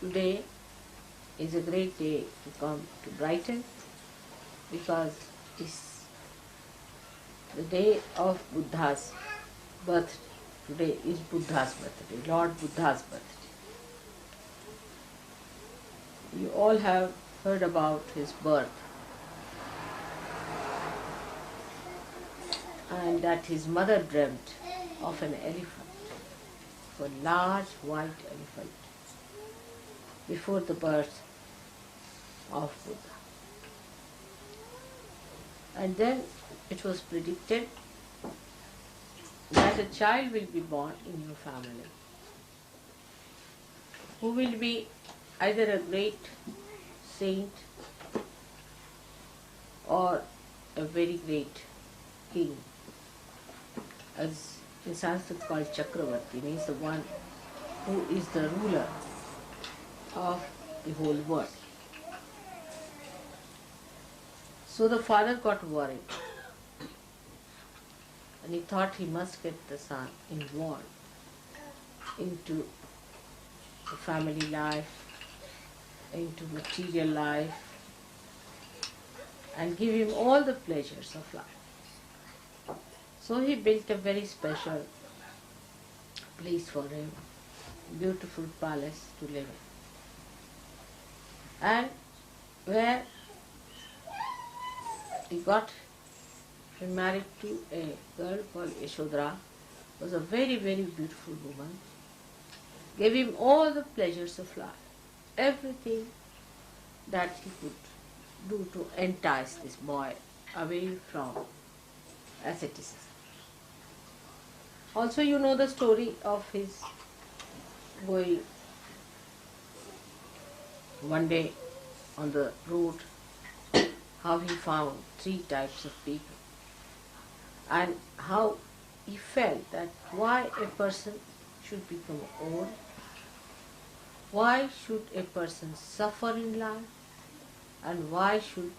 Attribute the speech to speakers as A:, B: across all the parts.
A: Today is a great day to come to Brighton because it's the day of Buddha's birthday. Today is Buddha's birthday, Lord Buddha's birthday. You all have heard about his birth and that his mother dreamt of an elephant, of a large white elephant, before the birth of Buddha. And then it was predicted that a child will be born in your family who will be either a great saint or a very great king, as in Sanskrit called Chakravarti, means the one who is the ruler of the whole world. So the father got worried and he thought he must get the son involved into the family life, into material life, and give him all the pleasures of life. So he built a very special place for him, beautiful palace to live in. And where he got married to a girl called Yashodhara, was a very, very beautiful woman, gave him all the pleasures of life, everything that he could do to entice this boy away from asceticism. Also, you know the story of his going one day on the road, how he found three types of people and how he felt that why a person should become old, why should a person suffer in life, and why should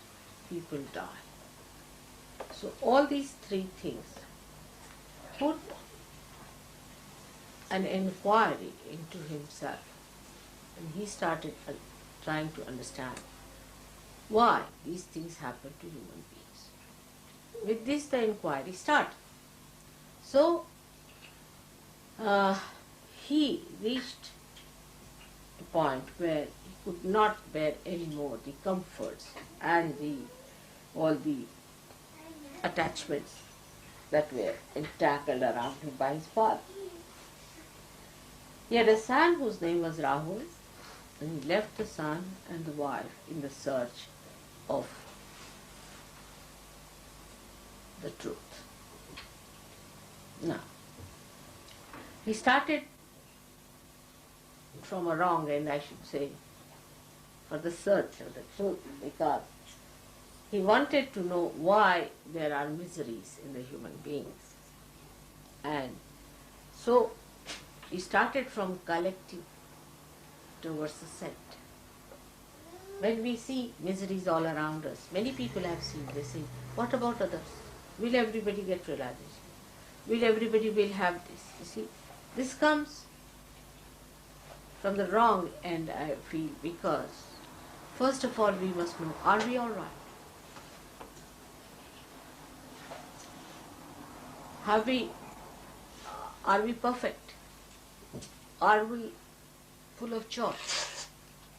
A: people die. So all these three things put an inquiry into himself, and he started trying to understand why these things happen to human beings. With this the inquiry started. So he reached a point where he could not bear any more the comforts and all the attachments that were entangled around him by his father. He had a son whose name was Rahul, and he left the son and the wife in the search of the truth. Now, he started from a wrong end, I should say, for the search of the truth, because he wanted to know why there are miseries in the human beings. And so he started from collective towards the set. When we see miseries all around us, many people have seen, they say, what about others? Will everybody get realization? Will everybody will have this? You see, this comes from the wrong end, I feel, because first of all we must know, are we all right? Are we perfect? Are we full of joy?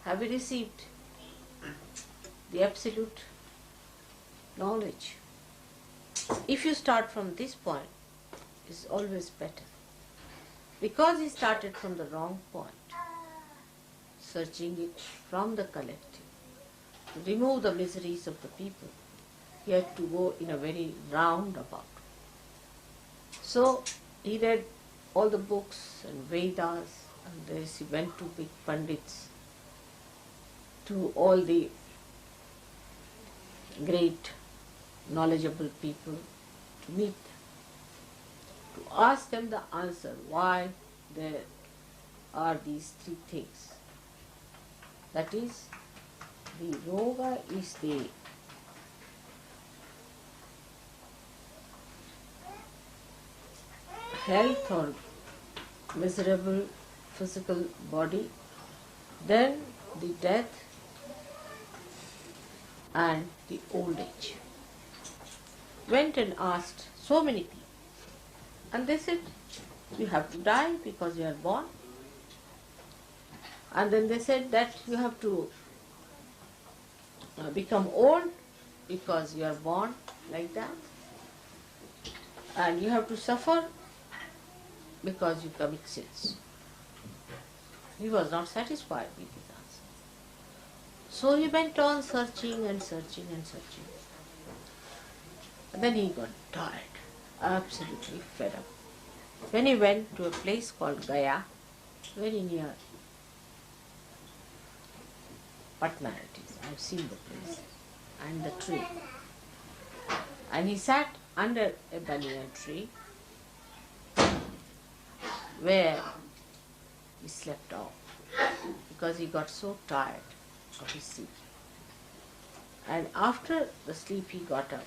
A: Have we received the absolute knowledge? If you start from this point, it's always better. Because he started from the wrong point, searching it from the collective, to remove the miseries of the people, he had to go in a very roundabout. So he read all the books and Vedas, and this he went to big Pandits, to all the great knowledgeable people, to meet them, to ask them the answer why there are these three things. That is, the roga is the health or miserable physical body then the death and the old age. Went and asked so many people, and they said, you have to die because you are born. And then they said that you have to become old because you are born like that. And you have to suffer because you commit sins. He was not satisfied with his answer. So he went on searching and searching and searching. And then he got tired, absolutely fed up. When he went to a place called Gaya, very near Patna it is, I have seen the place, and the tree. And he sat under a banyan tree where he slept off because he got so tired of his sleep. And after the sleep he got up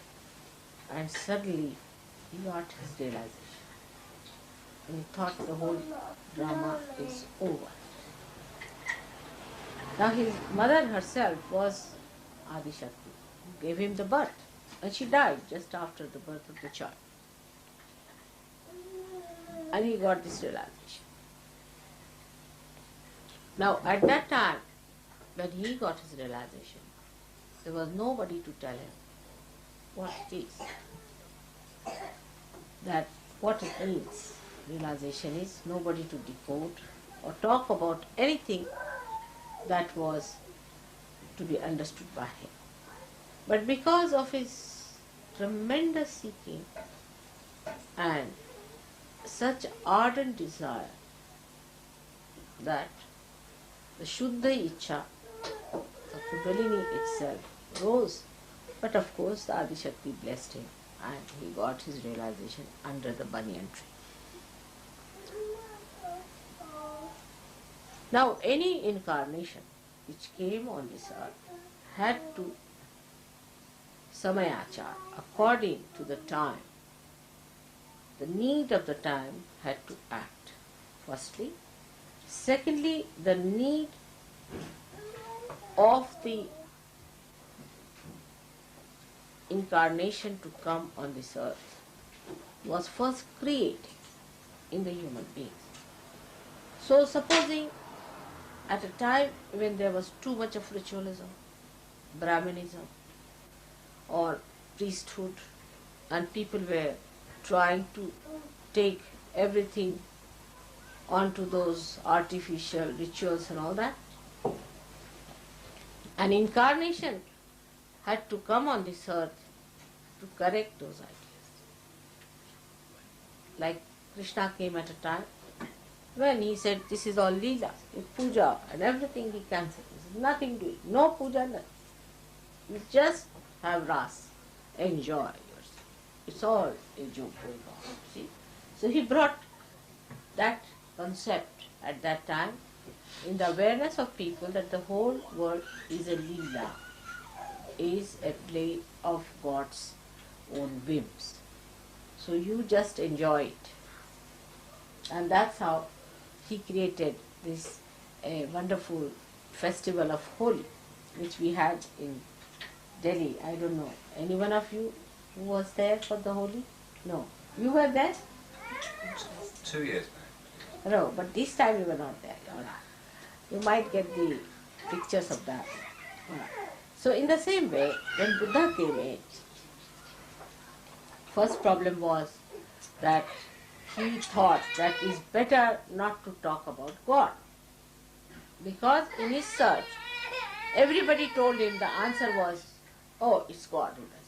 A: and suddenly he got his realization. And he thought the whole drama is over. Now his mother herself was Adi Shakti, who gave him the birth, and she died just after the birth of the child. And he got this realization. Now at that time, when he got his realization, there was nobody to tell him what it is, that what it means. Realization is nobody to decode or talk about anything that was to be understood by him. But because of his tremendous seeking and such ardent desire that the Shuddha Ichcha, the Kundalini itself, rose. But of course the Adi Shakti blessed him and he got his realization under the banyan tree. Now any incarnation which came on this earth had to samayachar, according to the time, the need of the time had to act, firstly. Secondly, the need of the incarnation to come on this earth was first created in the human beings. So supposing at a time when there was too much of ritualism, Brahmanism or priesthood, and people were trying to take everything onto those artificial rituals and all that, an incarnation had to come on this earth to correct those ideas. Like Krishna came at a time when he said, this is all Leela, it's Puja and everything he cancelled. There's nothing to it, no Puja, nothing. You just have Ras, enjoy yourself. It's all a joke going on, see. So he brought that concept at that time in the awareness of people that the whole world is a Leela, is a play of God's own whims. So you just enjoy it. And that's how he created this wonderful festival of Holi, which we had in Delhi. I don't know, any one of you who was there for the Holi? No. You were there?
B: 2 years back.
A: No, but this time you were not there. You might get the pictures of that. So in the same way, when Buddha came in, first problem was that he thought that it's better not to talk about God. Because in his search, everybody told him the answer was, oh, it's God who does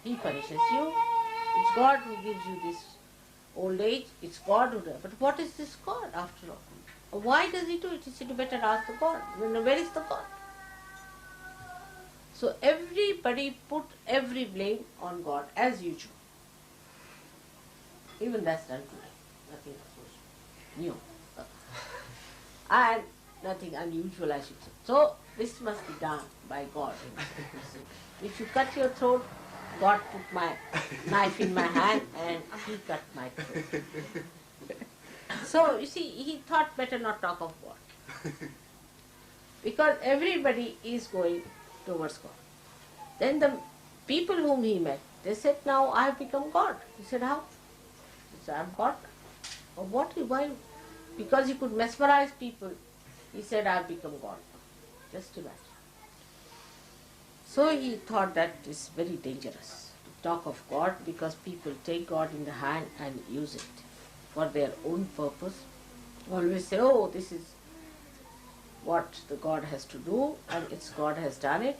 A: it. He punishes you. It's God who gives you this old age. It's God who does it. But what is this God after all? Why does he do it? He said, you better ask the God. Where is the God? So everybody put every blame on God as usual. Even that's done today. Nothing new. And nothing unusual, I should say. So this must be done by God. If you cut your throat, God put my knife in my hand and he cut my throat. So you see, he thought better not talk of God. Because everybody is going towards God. Then the people whom he met, they said, now I have become God. He said, how? He said, I am God. Or what? Why? Because he could mesmerize people. He said, I have become God. Just imagine. So he thought that is very dangerous to talk of God, because people take God in the hand and use it for their own purpose. Always say, oh, this is what the God has to do, and it's God has done it,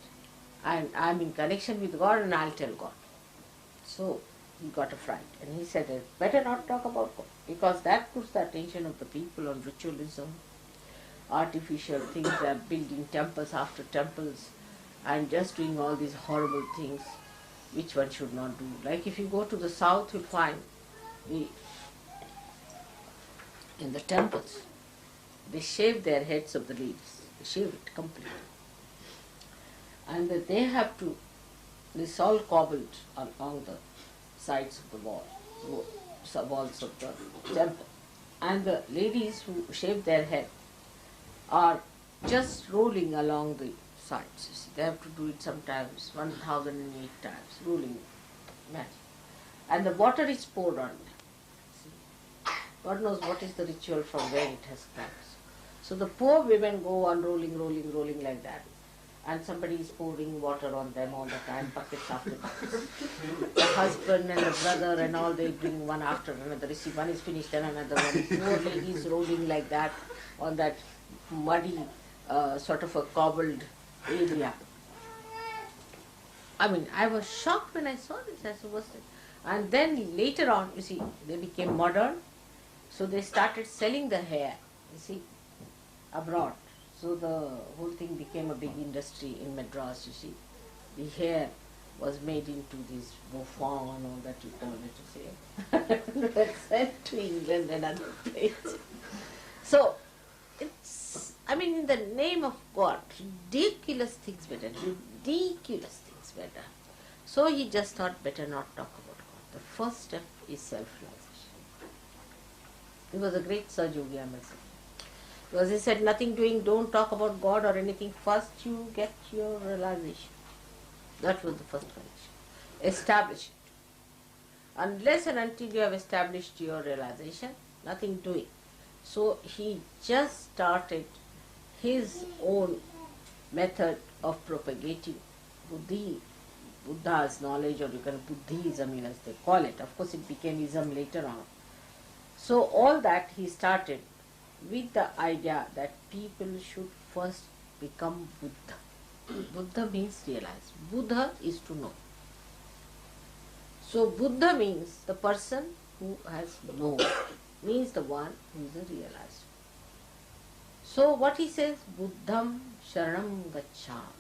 A: and I'm in connection with God and I'll tell God. So he got a fright and he said, better not talk about God, because that puts the attention of the people on ritualism, artificial things, building temples after temples, and just doing all these horrible things which one should not do. Like if you go to the south, you'll find in the temples, they shave their heads of the leaves. They shave it completely. And that they have to, this all cobbled along the sides of the walls of the temple. And the ladies who shave their head are just rolling along the sides. You see, they have to do it sometimes 1008 times, rolling. Imagine. And the water is poured on them. See, God knows what is the ritual from where it has come. So the poor women go on rolling like that. And somebody is pouring water on them all the time, buckets after buckets. The husband and the brother and all, they bring one after another. You see, one is finished and another one. Poor ladies rolling like that on that muddy, sort of a cobbled area. I mean, I was shocked when I saw this. I said, what's this? And then later on, you see, they became modern. So they started selling the hair, you see, abroad. So the whole thing became a big industry in Madras, you see. The hair was made into this bouffant and all that you call it, you see. Sent to England and other places. So, it's, I mean, in the name of God, ridiculous things were done, ridiculous things were done. So he just thought, better not talk about God. The first step is self-realization. He was a great Saj Yogi, I must say. Because he said, nothing doing, don't talk about God or anything. First you get your realization. That was the first condition. Establish it. Unless and until you have established your realization, nothing doing. So he just started his own method of propagating Buddha's knowledge, or you can Buddhism, as they call it. Of course it became ism later on. So all that he started with the idea that people should first become Buddha. Buddha means realize. Buddha is to know. So Buddha means the person who has known, means the one who is a realizer. So what he says, Buddham Sharanam Gaccham.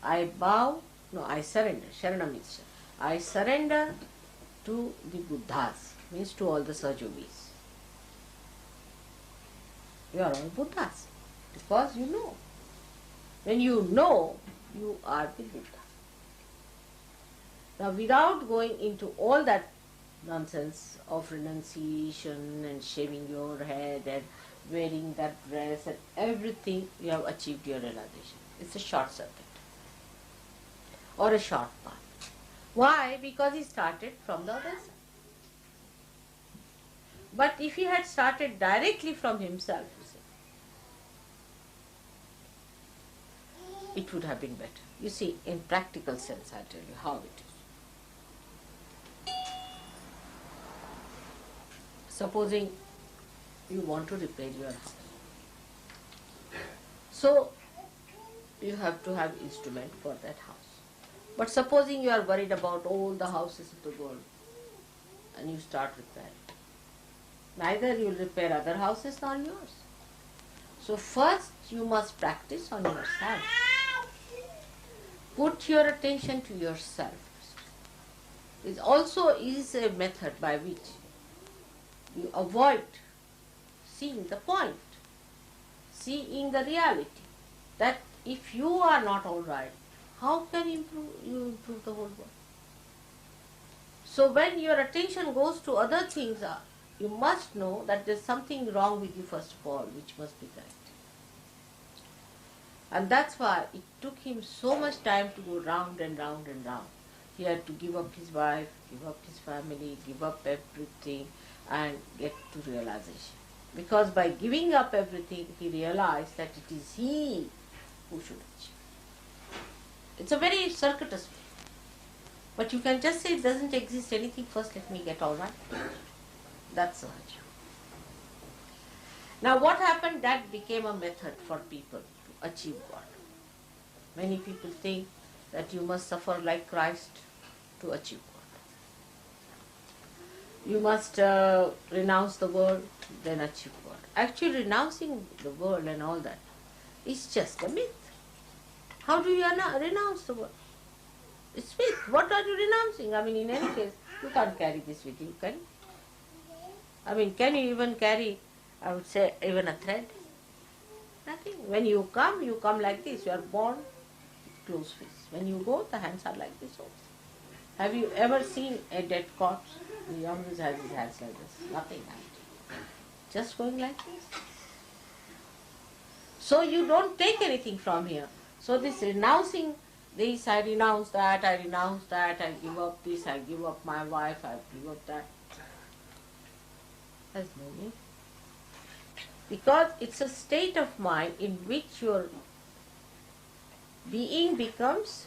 A: I bow, no, I surrender. Sharanam means I surrender to the Buddhas, means to all the Saj Yogis. You are all Buddhas, because you know. When you know, you are the Buddha. Now, without going into all that nonsense of renunciation and shaving your head and wearing that dress and everything, you have achieved your realization. It's a short circuit or a short path. Why? Because he started from the other side. But if he had started directly from himself, it would have been better. You see, in practical sense, I'll tell you how it is. Supposing you want to repair your house. So, you have to have instrument for that house. But supposing you are worried about all the houses of the world, and you start with that, neither you will repair other houses nor yours. So first you must practice on yourself. Put your attention to yourself. It also is a method by which you avoid seeing the point, seeing the reality, that if you are not all right, how can you improve the whole world? So when your attention goes to other things, you must know that there's something wrong with you first of all, which must be corrected. And that's why it took him so much time to go round and round and round. He had to give up his wife, give up his family, give up everything and get to realization. Because by giving up everything, he realized that it is he who should achieve. It's a very circuitous way. But you can just say it doesn't exist anything, first let me get all right. That's Sahaja. Now what happened? That became a method for people to achieve God. Many people think that you must suffer like Christ to achieve God. You must renounce the world, then achieve God. Actually renouncing the world and all that is just a myth. How do you renounce the world? It's myth. What are you renouncing? I mean, in any case, you can't carry this with you, can you? I mean, can you even carry, I would say, even a thread? Nothing. When you come like this. You are born with closed fists. When you go, the hands are like this also. Have you ever seen a dead corpse? The youngest has his hands like this. Nothing happened. Just going like this. So you don't take anything from here. So this renouncing this, I renounce that, I give up this, I give up my wife, I give up that. Has no meaning. Because it's a state of mind in which your being becomes,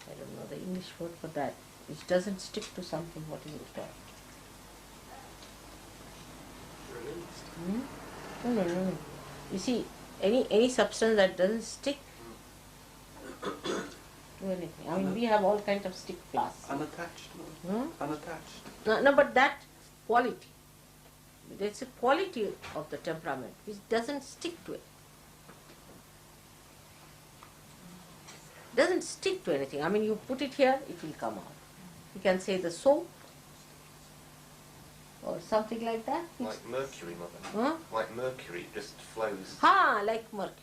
A: I don't know the English word for that, which doesn't stick to something. What is it called? No. You see, any substance that doesn't stick to anything. I mean, we have all kinds of stick flasks.
C: Unattached.
A: Unattached. No, but that quality. There's a quality of the temperament which doesn't stick to it. Doesn't stick to anything. I mean, you put it here, it will come out. You can say the soap or something like that.
B: Like mercury, Mother.
A: Huh?
B: Like mercury, it just flows.
A: Like mercury.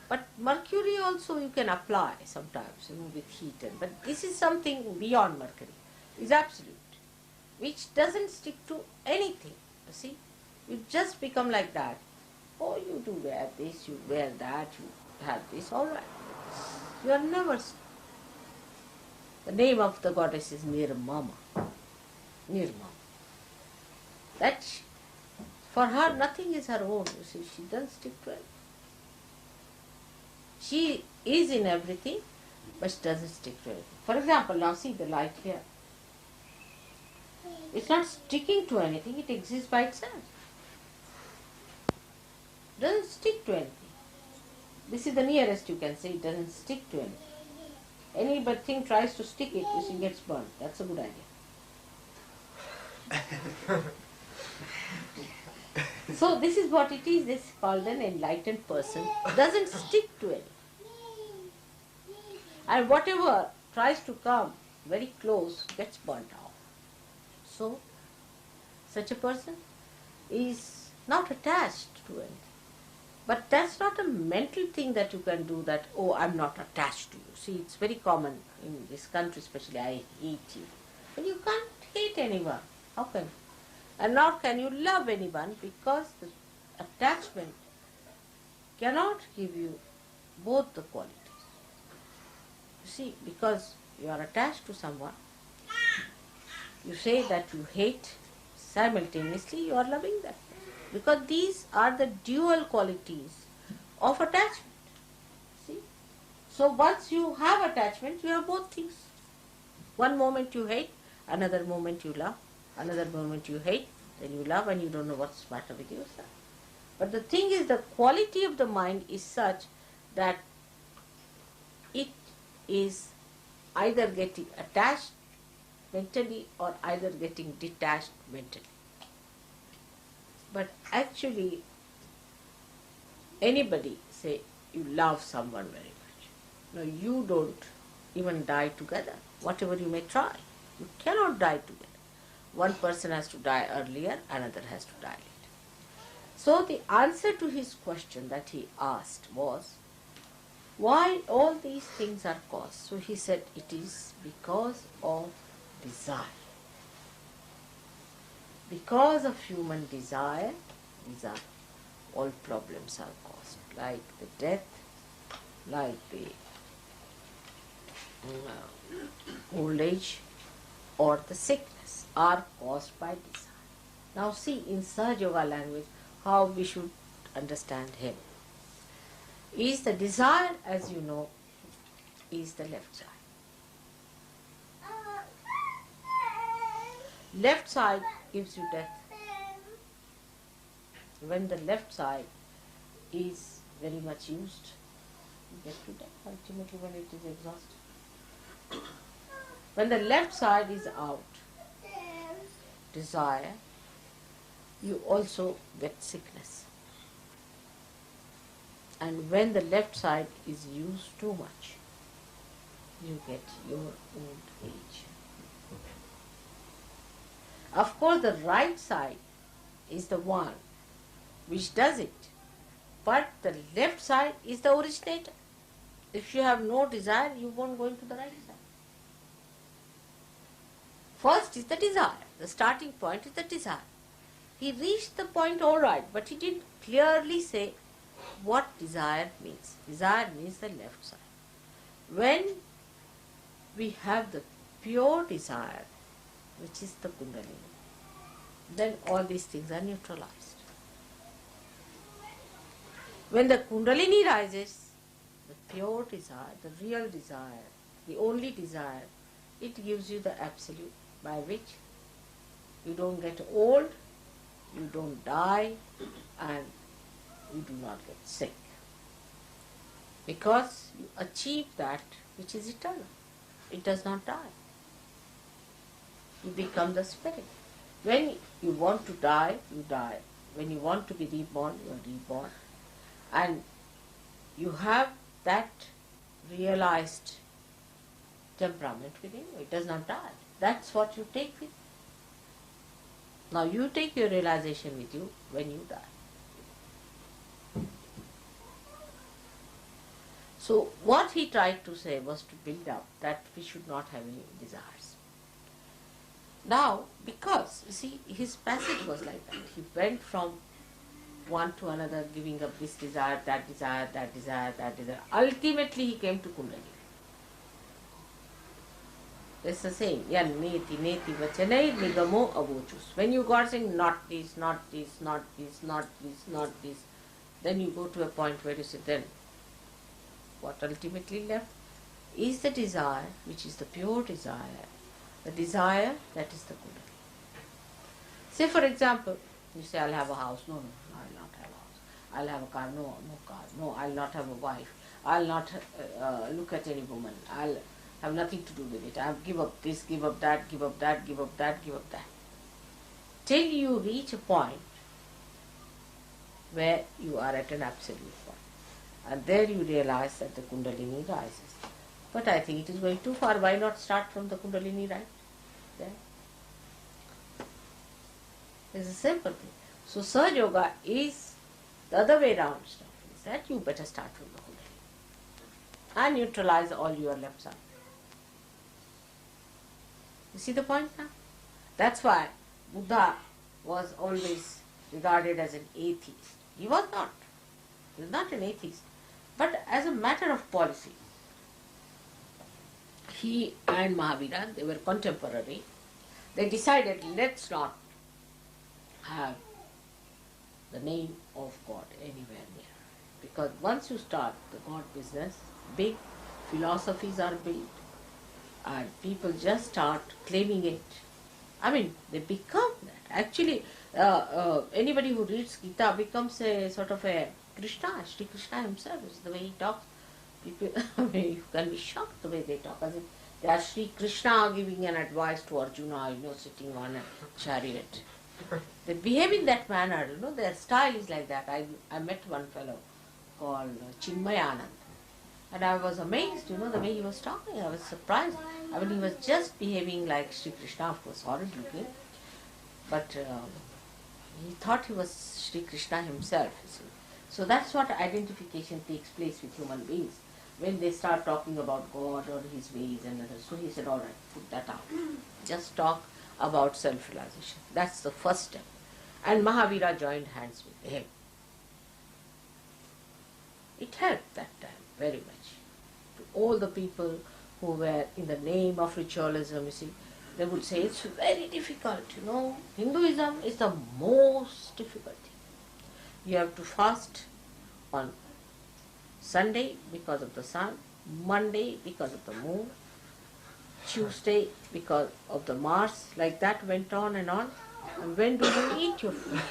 A: But mercury also you can apply sometimes, with heat. But this is something beyond mercury. It's absolute, which doesn't stick to anything. You see, you just become like that. Oh, you do wear this, you wear that, you have this, all right. You are never. The name of the goddess is Nirmama. Nirmama. That for her nothing is her own. You see, she doesn't stick to it. She is in everything, but she doesn't stick to it. For example, now see the light here. It's not sticking to anything, it exists by itself. Doesn't stick to anything. This is the nearest you can say, it doesn't stick to anything. Anything tries to stick it, you see, gets burnt. That's a good idea. So this is what it is. This is called an enlightened person. Doesn't stick to it. And whatever tries to come very close gets burnt out. So such a person is not attached to anything. But that's not a mental thing that you can do that, oh, I'm not attached to you. See, it's very common in this country especially, I hate you. But you can't hate anyone. How can you? And nor can you love anyone, because the attachment cannot give you both the qualities. You see, because you are attached to someone, you say that you hate, simultaneously you are loving that. Because these are the dual qualities of attachment. See? So once you have attachment, you have both things. One moment you hate, another moment you love, another moment you hate, then you love and you don't know what's the matter with yourself. But the thing is, the quality of the mind is such that it is either getting attached mentally or either getting detached mentally. But actually, anybody say you love someone very much. No, you don't even die together, whatever you may try. You cannot die together. One person has to die earlier, another has to die later. So the answer to his question that he asked was, why all these things are caused? So he said, it is because of desire. Because of human desire, these are all problems are caused, like the death, like the old age, or the sickness are caused by desire. Now see in Sahaja Yoga language how we should understand him. Is the desire, as you know, is the left side. Left side gives you death. When the left side is very much used, you get to death ultimately when it is exhausted. When the left side is out, desire, you also get sickness. And when the left side is used too much, you get your old age. Of course, the right side is the one which does it, but the left side is the originator. If you have no desire, you won't go into the right side. First is the desire. The starting point is the desire. He reached the point all right, but he didn't clearly say what desire means. Desire means the left side. When we have the pure desire, which is the Kundalini, then all these things are neutralized. When the Kundalini rises, the pure desire, the real desire, the only desire, it gives you the absolute by which you don't get old, you don't die, and you do not get sick. Because you achieve that which is eternal. It does not die. You become the spirit. When you want to die, you die. When you want to be reborn, you are reborn. And you have that realized temperament within you. It does not die. That's what you take with you. Now you take your realization with you when you die. So what he tried to say was to build up that we should not have any desires. Now, because, you see, his passage was like that. He went from one to another, giving up this desire, that desire, that desire, that desire. Ultimately he came to Kundalini. It's the same. Yan neti neti vachanai nigamo avochus. When you got saying not this, not this, not this, not this, not this, then you go to a point where you say, then what ultimately left is the desire, which is the pure desire. The desire that is the Kundalini. Say for example, you say, I'll have a house. No, I'll not have a house. I'll have a car. No, no car. No, I'll not have a wife. I'll not look at any woman. I'll have nothing to do with it. I'll give up this, give up that, give up that, give up that, give up that. Till you reach a point where you are at an absolute point. And there you realize that the Kundalini rises. But I think it is going too far. Why not start from the Kundalini right there? It's a simple thing. So Sahaja Yoga is the other way around stuff. Is that you better start from the Kundalini and neutralize all your left side. You see the point now? That's why Buddha was always regarded as an atheist. He was not. He was not an atheist. But as a matter of policy, he and Mahavira, they were contemporary. They decided, let's not have the name of God anywhere near. Because once you start the God business, big philosophies are built and people just start claiming it. I mean, they become that. Actually, anybody who reads Gita becomes a sort of a Krishna. Sri Krishna himself is the way he talks. People, you can be shocked the way they talk, as if they are Sri Krishna giving an advice to Arjuna, sitting on a chariot. They behave in that manner, their style is like that. I met one fellow called Chinmayanand, and I was amazed, the way he was talking. I was surprised. I mean, he was just behaving like Sri Krishna, of course, horrid looking, but he thought he was Sri Krishna himself, you see. So that's what identification takes place with human beings. when they start talking about God or his ways and others. So he said, all right, put that out. Just talk about self-realization. That's the first step. And Mahavira joined hands with him. It helped that time very much. To all the people who were in the name of ritualism, you see, they would say it's very difficult, Hinduism is the most difficult thing. You have to fast on Sunday because of the sun, Monday because of the moon, Tuesday because of the Mars, like that went on and on. And when do you eat your food?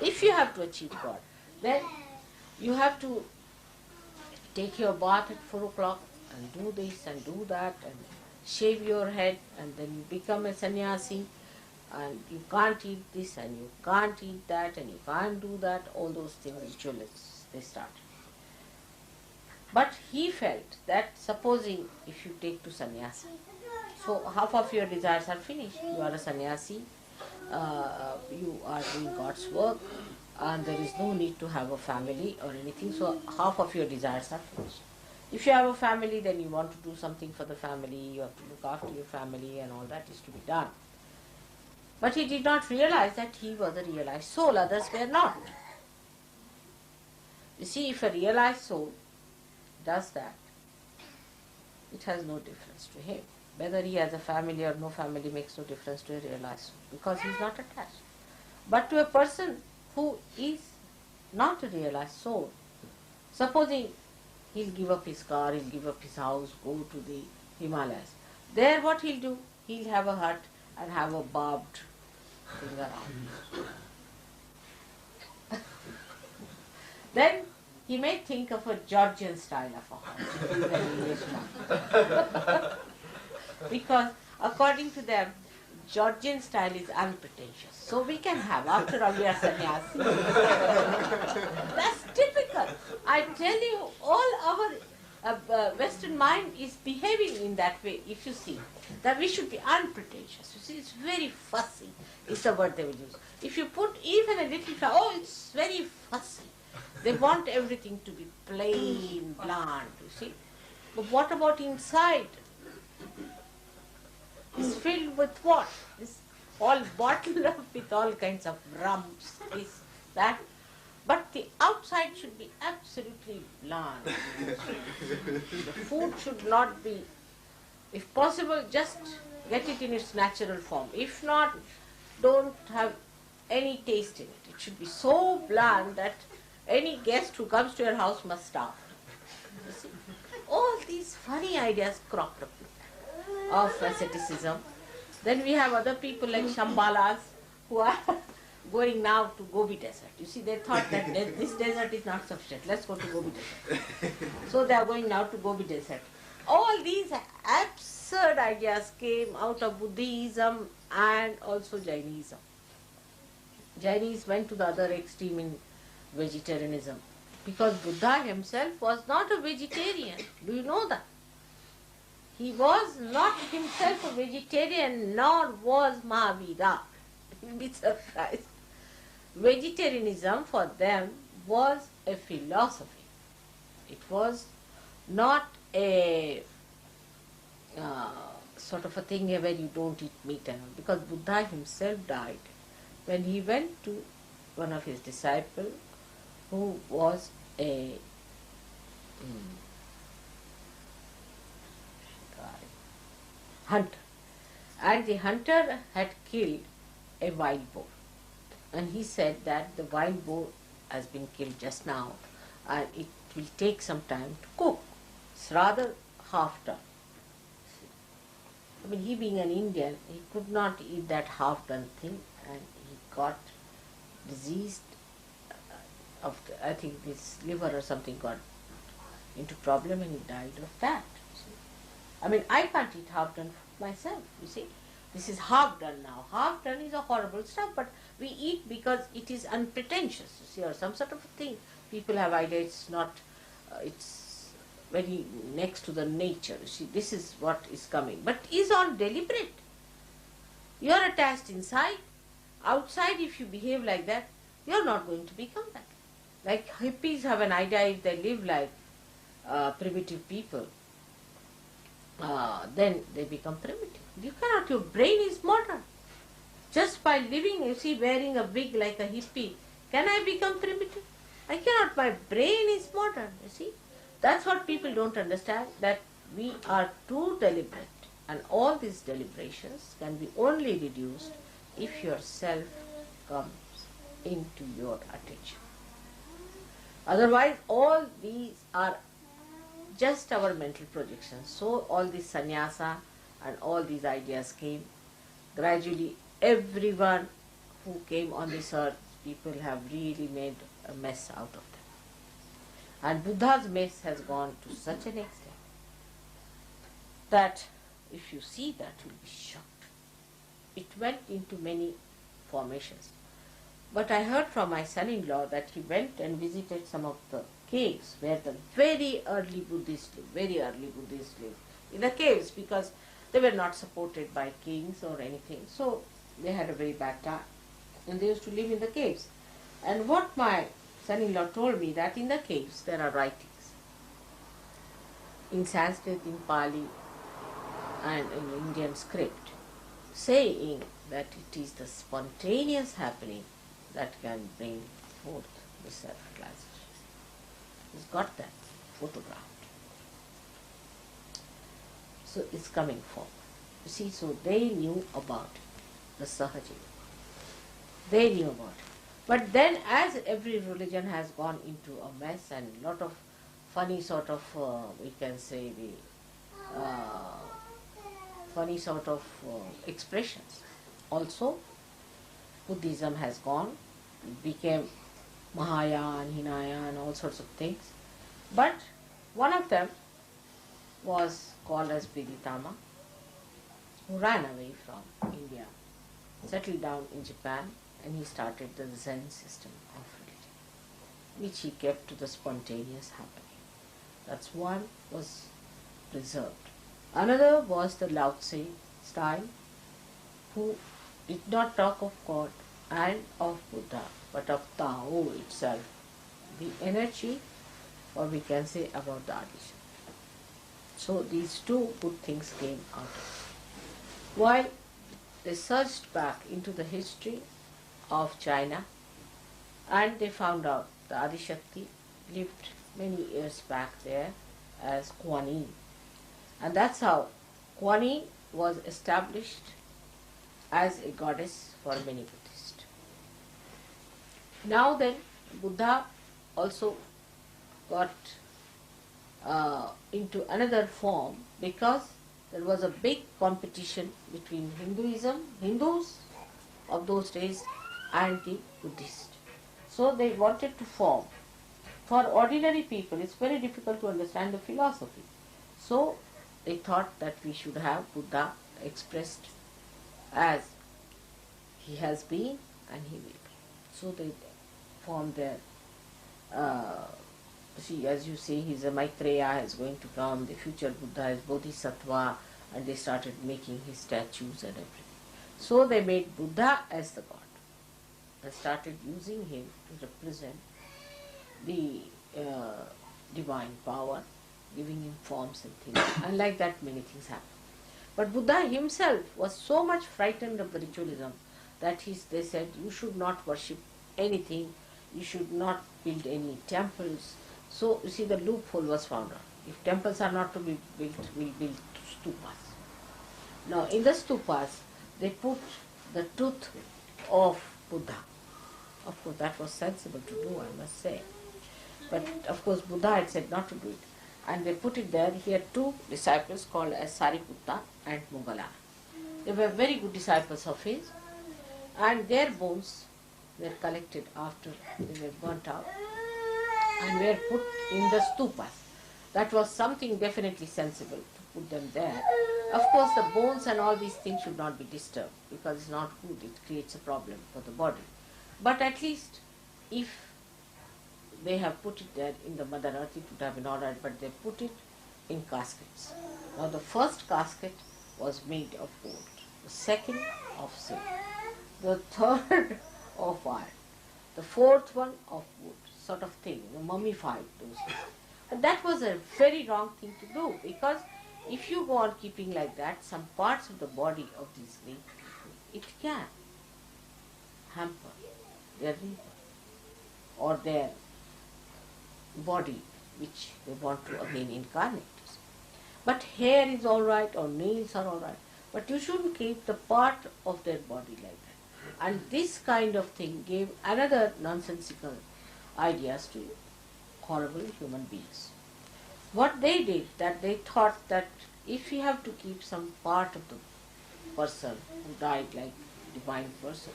A: If you have to achieve God, then you have to take your bath at 4 o'clock and do this and do that and shave your head and then you become a sannyasi and you can't eat this and you can't eat that and you can't do that, all those things, ritualists, they started. But he felt that supposing if you take to sannyasi, so half of your desires are finished, you are a sannyasi, you are doing God's work and there is no need to have a family or anything, so half of your desires are finished. If you have a family, then you want to do something for the family, you have to look after your family and all that is to be done. But he did not realize that he was a realized soul, others were not. You see, if a realized soul does that, it has no difference to him. Whether he has a family or no family makes no difference to a realized soul, because he is not attached. But to a person who is not a realized soul, supposing he'll give up his car, he'll give up his house, go to the Himalayas. There what he'll do? He'll have a hut and have a barbed thing around. Then he may think of a Georgian style of a hut. Because according to them, Georgian style is unpretentious. So we can have, after all we are sannyasi. That's typical. I tell you, all our Western mind is behaving in that way, if you see. That we should be unpretentious. You see, it's very fussy, is the word they will use. If you put even a little flower, oh, it's very fussy. They want everything to be plain, bland, you see. But what about inside? It's filled with what? It's all bottled up with all kinds of rums, this, that. But the outside should be absolutely bland. The food should not be, if possible, just get it in its natural form. If not, don't have any taste in it. It should be so bland that any guest who comes to your house must starve. You see? All these funny ideas cropped up of asceticism. Then we have other people like Shambhalas who are going now to Gobi Desert. You see, they thought that this desert is not sufficient. Let's go to Gobi Desert. So they are going now to Gobi Desert. All these absurd ideas came out of Buddhism and also Jainism. Jainis went to the other extreme in vegetarianism because Buddha himself was not a vegetarian. Do you know that? He was not himself a vegetarian, nor was Mahavira. You'll be surprised. Vegetarianism for them was a philosophy. It was not a sort of a thing where you don't eat meat and all. Because Buddha himself died when he went to one of his disciples who was a hunter. And the hunter had killed a wild boar. And he said that the wild boar has been killed just now and it will take some time to cook. It's rather half done. I mean, he being an Indian, he could not eat that half done thing and he got diseased of, I think his liver or something got into problem and he died of that. I mean, I can't eat half done myself, you see. This is half done now. Half done is a horrible stuff, but we eat because it is unpretentious, you see, or some sort of a thing. People have idea it's not, it's very next to the nature, you see, this is what is coming. But is all deliberate. You are attached inside. Outside, if you behave like that, you are not going to become that. Like hippies have an idea, if they live like primitive people, then they become primitive. You cannot, your brain is modern. Just by living, you see, wearing a wig like a hippie, can I become primitive? I cannot, my brain is modern, you see. That's what people don't understand, that we are too deliberate. And all these deliberations can be only reduced if your self comes into your attention. Otherwise, all these are just our mental projections. So all this sannyasa and all these ideas came. Gradually, everyone who came on this earth, people have really made a mess out of them. And Buddha's mess has gone to such an extent that if you see that, you will be shocked. It went into many formations. But I heard from my son-in-law that he went and visited some of the caves where the very early Buddhists lived, in the caves, because they were not supported by kings or anything. So they had a very bad time. And they used to live in the caves. And what my son-in-law told me, that in the caves there are writings in Sanskrit, in Pali, and in Indian script, saying that it is the spontaneous happening that can bring forth the self-realization. He's got that photographed. So it's coming forward. You see, so they knew about the Sahaja. They knew about it. But then, as every religion has gone into a mess and a lot of funny sort of, we can say, funny sort of expressions. Also, Buddhism has gone, it became Mahayana, Hinayana, all sorts of things. But one of them was called as Viditama, who ran away from India, settled down in Japan, and he started the Zen system of religion, which he kept to the spontaneous happening. That's one was preserved. Another was the Lao Tse style, who did not talk of God and of Buddha, but of Tao itself, the energy, or we can say about the Adisha. So these two good things came out of it. While they searched back into the history of China, and they found out the Adishakti lived many years back there as Kuan Yin. And that's how Kuan Yin was established as a goddess for many Buddhists. Now then, Buddha also got into another form, because there was a big competition between Hindus of those days, and the Buddhists. So they wanted to form. For ordinary people, it's very difficult to understand the philosophy. So they thought that we should have Buddha expressed as he has been and he will be. So they formed their, see, as you say, he's a Maitreya is going to come, the future Buddha is Bodhisattva, and they started making his statues and everything. So they made Buddha as the god. They started using him to represent the divine power, giving him forms and things. And like that many things happened. But Buddha himself was so much frightened of the ritualism that they said, you should not worship anything, you should not build any temples. So you see, the loophole was found out. If temples are not to be built, we'll build stupas. Now in the stupas, they put the tooth of Buddha. Of course that was sensible to do, I must say. But of course Buddha had said not to do it. And they put it there. He had two disciples called as Sariputta and Moggallana. They were very good disciples of his, and their bones were collected after they were burnt out and were put in the stupas. That was something definitely sensible to put them there. Of course the bones and all these things should not be disturbed, because it's not good, it creates a problem for the body. But at least if they have put it there in the Mother Earth, it would have been alright, but they put it in caskets. Now the first casket was made of gold, the second of silver, the third of iron, the fourth one of wood. sort of thing, mummified those things. And that was a very wrong thing to do, because if you go on keeping like that, some parts of the body of these great people, it can hamper their rebirth or their body which they want to again incarnate. But hair is all right or nails are all right, but you shouldn't keep the part of their body like that. And this kind of thing gave another nonsensical ideas to horrible human beings. What they did, that they thought that if we have to keep some part of the person who died like divine person,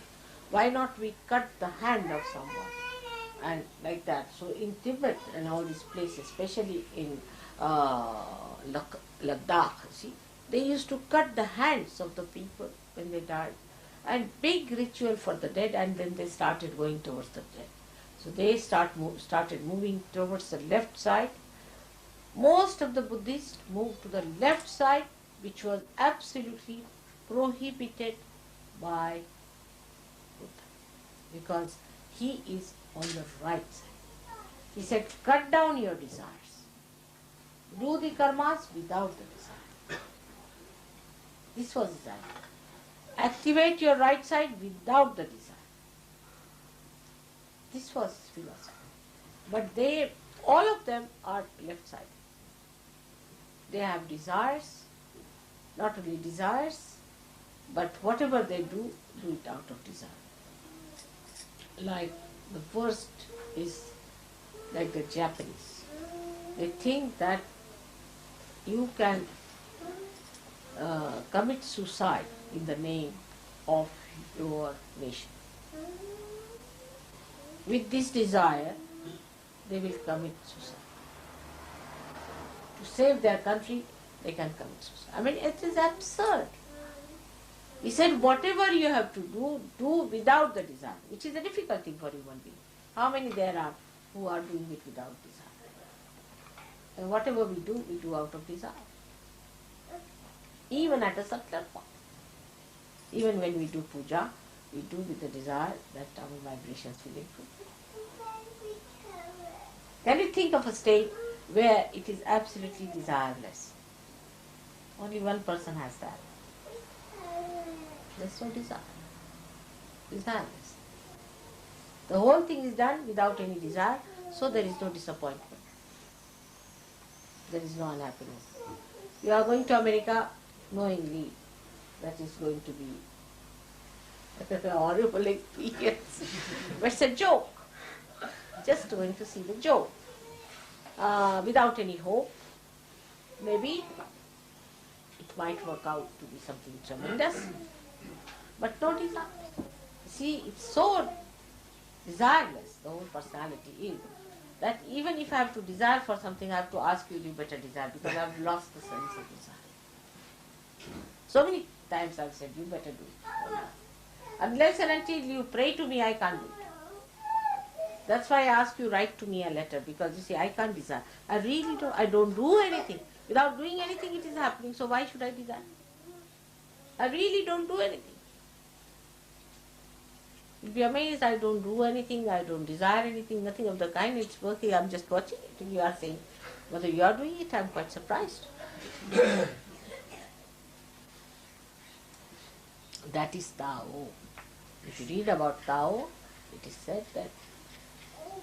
A: why not we cut the hand of someone and like that. So in Tibet and all these places, especially in Ladakh, see, they used to cut the hands of the people when they died, and big ritual for the dead, and then they started going towards the dead. So they started moving towards the left side. Most of the Buddhists moved to the left side, which was absolutely prohibited by Buddha, because he is on the right side. He said, cut down your desires. Do the karmas without the desire. This was his idea. Activate your right side without the desire. This was his philosophy. But all of them are left side. They have desires, not only desires, but whatever they do it out of desire. Like the first is like the Japanese. They think that you can commit suicide in the name of your nation. With this desire, they will commit suicide. To save their country, they can commit suicide. I mean, it is absurd. He said, whatever you have to do without the desire, which is a difficult thing for human being. How many there are who are doing it without desire? And whatever we do out of desire. Even at a subtler point. Even when we do puja, we do with the desire that our vibrations will improve. Can you think of a state where it is absolutely desireless? Only one person has that. There's no desire. Desireless. The whole thing is done without any desire, so there is no disappointment. There is no unhappiness. You are going to America knowingly that is going to be a horrible experience. But it's a joke. Just going to see the joke. Without any hope. Maybe it might work out to be something tremendous. But no desire. See, it's so desireless, the whole personality is, that even if I have to desire for something, I have to ask you better desire, because I have lost the sense of desire. So many times I have said, you better do it. Unless and until you pray to me, I can't do it. That's why I ask you, write to me a letter, because you see, I can't desire. I don't do anything. Without doing anything, it is happening, so why should I desire? I really don't do anything. You'll be amazed, I don't do anything, I don't desire anything, nothing of the kind, it's working, I'm just watching it. And you are saying, whether you are doing it, I'm quite surprised. That is Tao. If you read about Tao, it is said that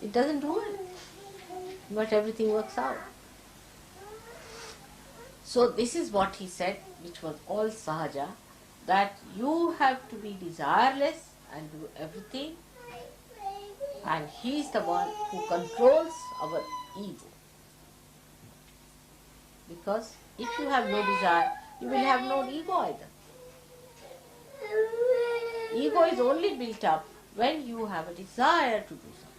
A: it doesn't do anything, but everything works out. So this is what he said, which was all Sahaja, that you have to be desireless and do everything, and he is the one who controls our ego. Because if you have no desire, you will have no ego either. Ego is only built up when you have a desire to do something.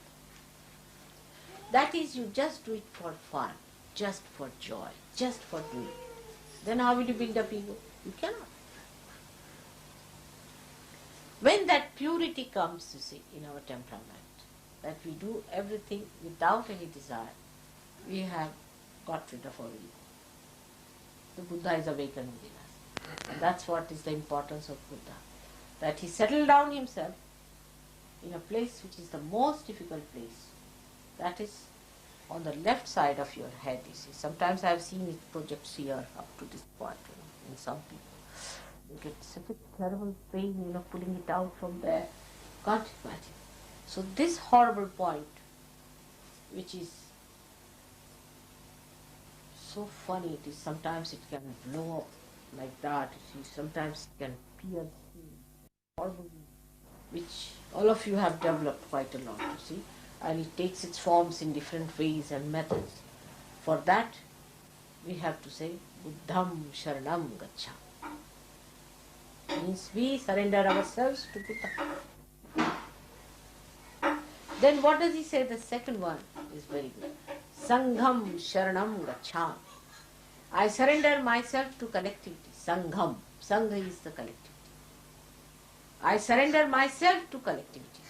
A: That is, you just do it for fun, just for joy, just for doing it. Then how will you build up ego? You cannot. When that purity comes, you see, in our temperament, that we do everything without any desire, we have got rid of our ego. The Buddha is awakened within us. And that's what is the importance of Buddha. That he settled down himself in a place which is the most difficult place That is on the left side of your head, you see. Sometimes I have seen it projects here up to this point, in some people. You get such a terrible pain, pulling it out from there. Can't imagine. So this horrible point, which is so funny, it is sometimes it can blow up like that, you see. Sometimes it can pierce horrible, which all of you have developed quite a lot, you see. And it takes its forms in different ways and methods. For that, we have to say, Buddham Sharanam Gacchami. Means we surrender ourselves to Buddha. Then what does he say? The second one is very good. Sangham Sharanam Gacchami. I surrender myself to collectivity. Sangham. Sangha is the collectivity. I surrender myself to collectivity.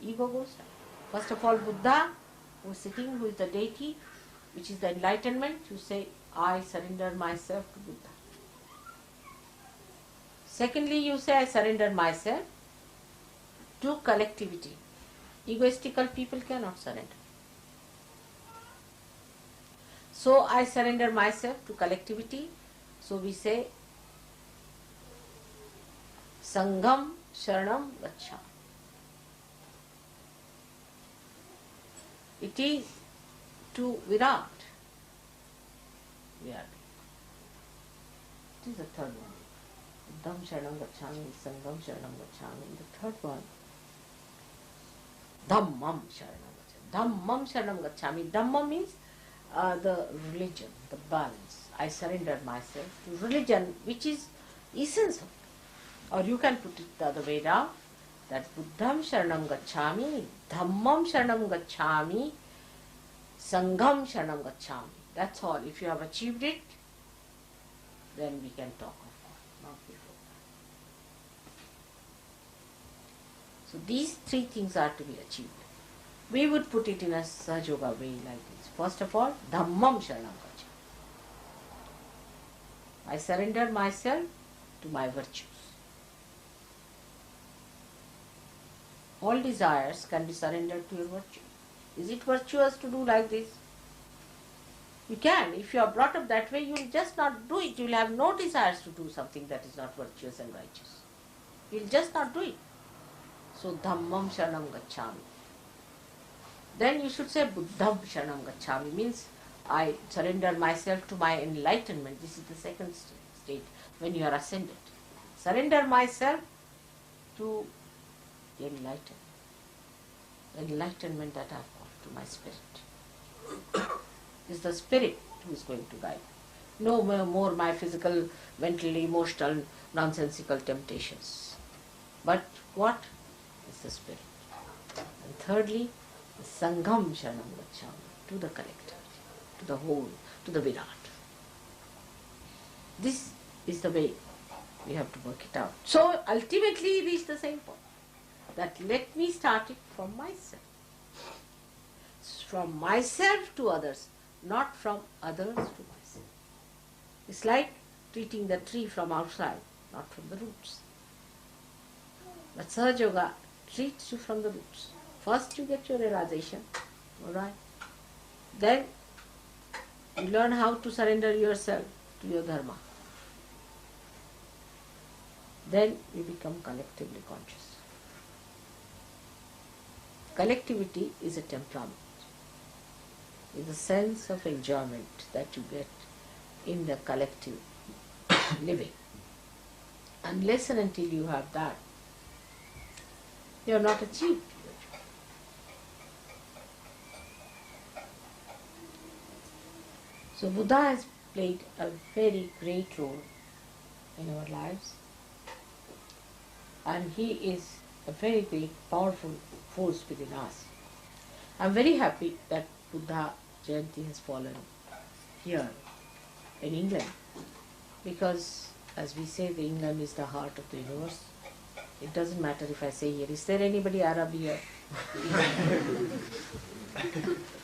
A: Ego goes down. First of all, Buddha, who is sitting, who is the deity, which is the enlightenment, you say, I surrender myself to Buddha. Secondly, you say, I surrender myself to collectivity. Egoistical people cannot surrender. So, I surrender myself to collectivity. So, we say, Sangham Sharanam Gacchami. It is to Virat. It is the third one. Buddham Sharanam Gacchami, Sangham Sharanam Gacchami. The third one, Dhammam Sharanam Gacchami. Dhammam Sharanam Gacchami. Dhamma means the religion, the balance. I surrender myself to religion, which is essence of it. Or you can put it the other way around. That Buddham Sharanam Gacchami, Dhammam Sharanam Gacchami, Sangham Sharanam Gacchami. That's all. If you have achieved it, then we can talk of that, not before. So these three things are to be achieved. We would put it in a Sahaja way like this. First of all, Dhammam Sharanam Gacchami. I surrender myself to my virtues. All desires can be surrendered to your virtue. Is it virtuous to do like this? You can. If you are brought up that way, you will just not do it. You will have no desires to do something that is not virtuous and righteous. You will just not do it. So, Dhammam Sharanam Gacchami. Then you should say Buddham Sharanam Gacchami. Means I surrender myself to my enlightenment. This is the second state when you are ascended. Surrender myself to enlightenment that I have got, to my spirit. It is the spirit who is going to guide. No more my physical, mental, emotional, nonsensical temptations. But what is the spirit? And thirdly, the Sangham Sharanam Gacchami, to the collectivity, to the whole, to the Virat. This is the way we have to work it out. So ultimately reach the same point. That let me start it from myself. From myself to others, not from others to myself. It's like treating the tree from outside, not from the roots. But Sahaja Yoga treats you from the roots. First you get your realization, alright? Then you learn how to surrender yourself to your dharma. Then you become collectively conscious. Collectivity is a temperament, is a sense of enjoyment that you get in the collective living. Unless and until you have that, you have not achieved. So Buddha has played a very great role in our lives, and he is a very great, powerful force within us. I am very happy that Buddha Jayanti has fallen here in England, because as we say, the England is the heart of the universe. It doesn't matter if I say here, is there anybody Arab here?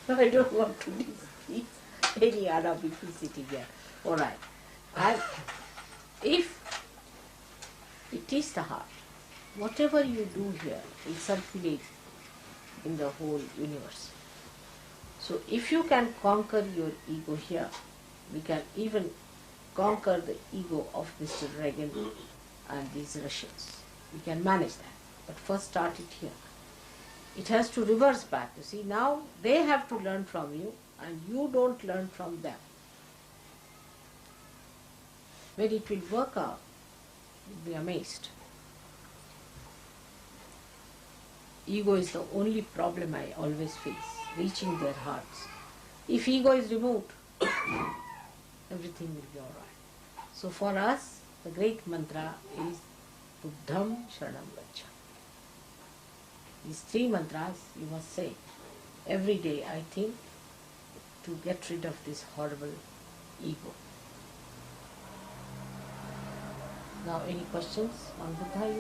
A: I don't want to displease any Arab if he's sitting here. Alright. And if it is the heart, whatever you do here will circulate in the whole universe. So if you can conquer your ego here, we can even conquer the ego of Mr. Reagan and these Russians. We can manage that. But first start it here. It has to reverse back. You see, now they have to learn from you and you don't learn from them. When it will work out, you'll be amazed. Ego is the only problem I always face, reaching their hearts. If ego is removed, everything will be alright. So for us, the great mantra is Buddham Sharanam Gacchami. These 3 mantras you must say every day, I think, to get rid of this horrible ego. Now any questions on Buddha?